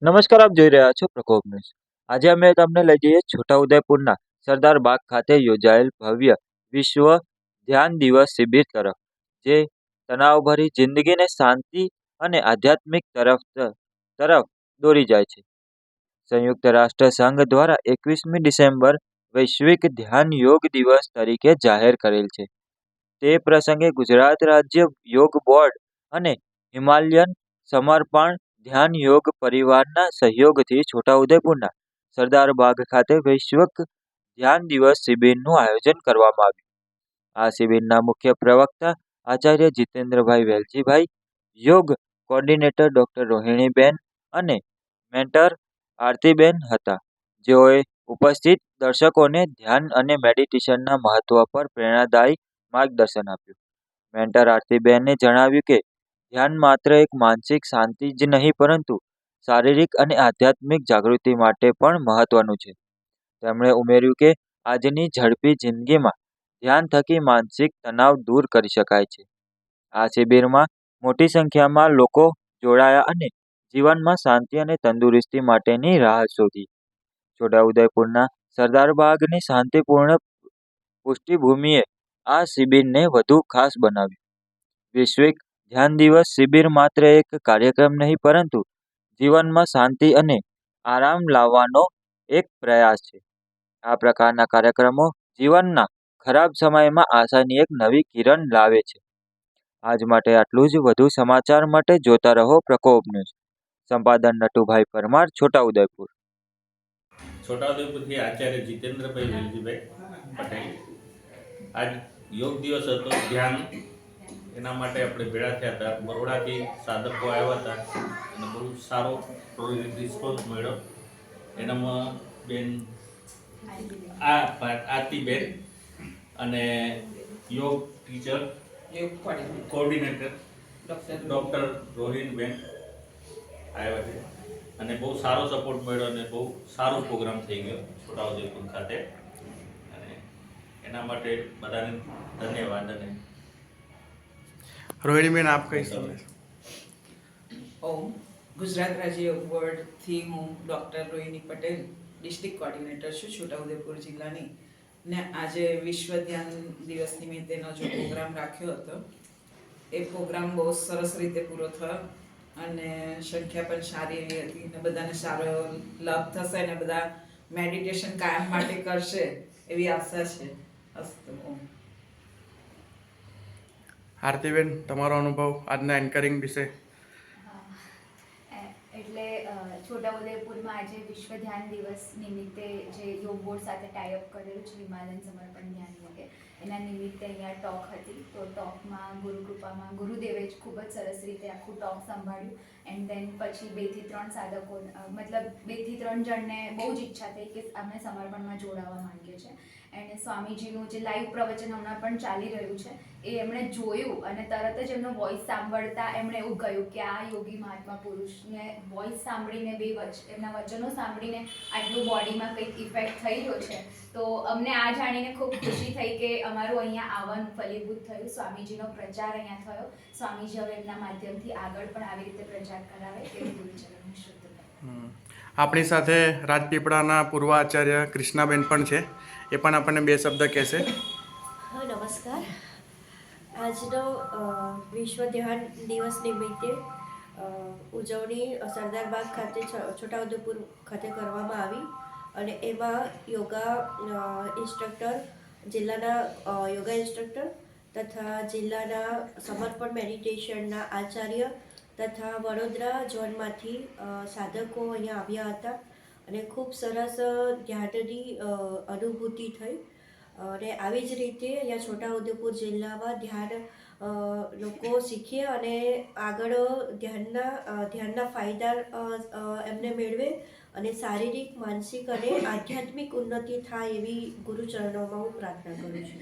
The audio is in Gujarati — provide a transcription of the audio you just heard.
નમસ્કાર, આપ જોઈ રહ્યા છો પ્રકોપ ન્યૂઝ. આજે અમે તમને લઈ જઈએ છોટાઉદેપુરના સરદાર બાગ ખાતે યોજાયેલ ભવ્ય વિશ્વ ધ્યાન દિવસ શિબિર તરફ, જે તણાવભરી જિંદગીને શાંતિ અને આધ્યાત્મિક તરફ દોરી જાય છે. સંયુક્ત રાષ્ટ્ર સંઘ દ્વારા 21મી ડિસેમ્બર વૈશ્વિક ધ્યાન યોગ દિવસ તરીકે જાહેર કરેલ છે. તે પ્રસંગે ગુજરાત રાજ્ય યોગ બોર્ડ અને હિમાલયન સમર્પણ ધ્યાન યોગ પરિવારના સહયોગથી છોટાઉદેપુરના સરદાર બાગ ખાતે વૈશ્વિક ધ્યાન દિવસ શિબિરનું આયોજન કરવામાં આવ્યું. આ શિબિરના મુખ્ય પ્રવક્તા આચાર્ય જીતેન્દ્રભાઈ વેલજીભાઈ, યોગ કોર્ડિનેટર ડોક્ટર રોહિણીબેન અને મેન્ટર આરતીબેન હતા, જેઓએ ઉપસ્થિત દર્શકોને ધ્યાન અને મેડિટેશનના મહત્વ પર પ્રેરણાદાયી માર્ગદર્શન આપ્યું. મેન્ટર આરતીબેને જણાવ્યું કે ધ્યાન માત્ર એક માનસિક શાંતિ જ નહીં, પરંતુ શારીરિક અને આધ્યાત્મિક જાગૃતિ માટે પણ મહત્વનું છે. તેમણે ઉમેર્યું કે આજની ઝડપી જિંદગીમાં ધ્યાન થકી માનસિક તણાવ દૂર કરી શકાય છે. આ શિબિરમાં મોટી સંખ્યામાં લોકો જોડાયા અને જીવનમાં શાંતિ અને તંદુરસ્તી માટેની રાહ શોધી. છોટાઉદેપુરના સરદાર બાગની શાંતિપૂર્ણ પૃષ્ઠભૂમિએ આ શિબિરને વધુ ખાસ બનાવ્યું. વૈશ્વિક ધ્યાન દિવસ શિબિર માત્ર એક કાર્યક્રમ નહીં, પરંતુ જીવનમાં શાંતિ અને આરામ લાવવાનો એક પ્રયાસ છે. આ પ્રકારના કાર્યક્રમો જીવનના ખરાબ સમયમાં આશાની એક નવી કિરણ લાવે છે. આજ માટે આટલું જ. વધુ સમાચાર માટે જોતા રહો પ્રકોપ ન્યૂઝ. સંપાદન નટુભાઈ પરમાર, છોટાઉદેપુર. છોટાઉદેપુરથી આચાર્ય જીતેન્દ્રભાઈ વેલજીભાઈ પટેલ. આજ યોગ દિવસ હતો, ધ્યાન એના માટે આપણે ભેળા થયા હતા. બરોડાથી સાધકો આવ્યા હતા અને બહુ સારો રિસ્પોન્સ મળ્યો. એનામાં બેન આરતીબેન અને યોગ ટીચર, યોગ કોર્ડિનેટર ડૉક્ટર રોહિણીબેન આવ્યા છે અને બહુ સારો સપોર્ટ મળ્યો અને બહુ સારો પ્રોગ્રામ થઈ ગયો છોટાઉદેપુર ખાતે. અને એના માટે બધાને ધન્યવાદ. અને રોહિણીબેન, આપ કઈ સમય? ગુજરાત રાજ્ય યોગ બોર્ડથી હું doctor Rohini Patel, district coordinator છું છોટાઉદેપુર જિલ્લાની. ને આજે વિશ્વ ધ્યાન દિવસ નિમિત્તેનો જો પ્રોગ્રામ રાખ્યો હતો, એ પ્રોગ્રામ બહુ સરસ રીતે પૂરો થયો અને સંખ્યા પણ સારી એવી હતી ને બધાને સારો એવો લાભ થશે ને બધા મેડિટેશન કાયમ માટે કરશે એવી આશા છે. અસ્તુ. આરતીબેન, તમારો અનુભવ આજના એન્કરિંગ વિશે? એટલે છોટાઉદેપુરમાં આજે વિશ્વ ધ્યાન દિવસ નિમિત્તે જે યોગ બોર્ડ સાથે ટાઈઅપ કરેલું છે, હિમાલયન સમર્પણ ધ્યાન યોગે, એના નિમિત્તે અહીંયા ટોક હતી. તો ટોકમાં ગુરુકૃપામાં ગુરુદેવે જ ખૂબ જ સરસ રીતે આખું ટોક સંભાળ્યું. એન્ડ દેન પછી 2 થી 3 સાધકો, મતલબ 2 થી 3 જણને બહુ જ ઈચ્છા થઈ કે અમે સમર્પણમાં જોડાવા માંગીએ છીએ. એન્ડ સ્વામીજીનું જે લાઈવ પ્રવચન હમણાં પણ ચાલી રહ્યું છે, એ એમણે જોયું અને તરત જ એમનો વોઇસ સાંભળતા એમણે એવું કહ્યું કે આ યોગી મહાત્મા પુરુષને વોઇસ સાંભળીને, એમના વચનો સાંભળીને આટલું બોડીમાં કંઈક ઇફેક્ટ થઈ રહ્યો છે. તો અમને આ જાણીને ખૂબ ખુશી થઈ કે અમારું અહીંયા આવવાનું ફલીભૂત થયું. સ્વામીજીનો પ્રચાર અહીંયા થયો. સ્વામીજી હવે એમના માધ્યમથી આગળ પણ આવી રીતે પ્રચાર કરાવે એવી ગુરુચરણની શુદ્ધ. આપણી સાથે રાજપીપળાના પૂર્વ આચાર્ય કૃષ્ણાબેન પણ છે, એ પણ આપણને 2 શબ્દ કહેશે. હા, નમસ્કાર. આજનો વિશ્વ ધ્યાન દિવસ નિમિત્તે ઉજવણી સરદાર બાગ ખાતે છોટાઉદેપુર ખાતે કરવામાં આવી અને એમાં યોગા ઇન્સ્ટ્રક્ટર, જિલ્લાના યોગા ઇન્સ્ટ્રક્ટર તથા જિલ્લાના સમર્પણ મેડિટેશનના આચાર્ય તથા વડોદરા ઝોનમાંથી સાધકો અહીંયા આવ્યા હતા અને ખૂબ સરસ ધ્યાનની અનુભૂતિ થઈ. અને આવી જ રીતે અહીંયા છોટાઉદેપુર જિલ્લામાં ધ્યાન લોકો શીખે અને આગળ ધ્યાનના ફાયદા એમને મેળવે અને શારીરિક, માનસિક અને આધ્યાત્મિક ઉન્નતિ થાય એવી ગુરુચરણોમાં હું પ્રાર્થના કરું છું.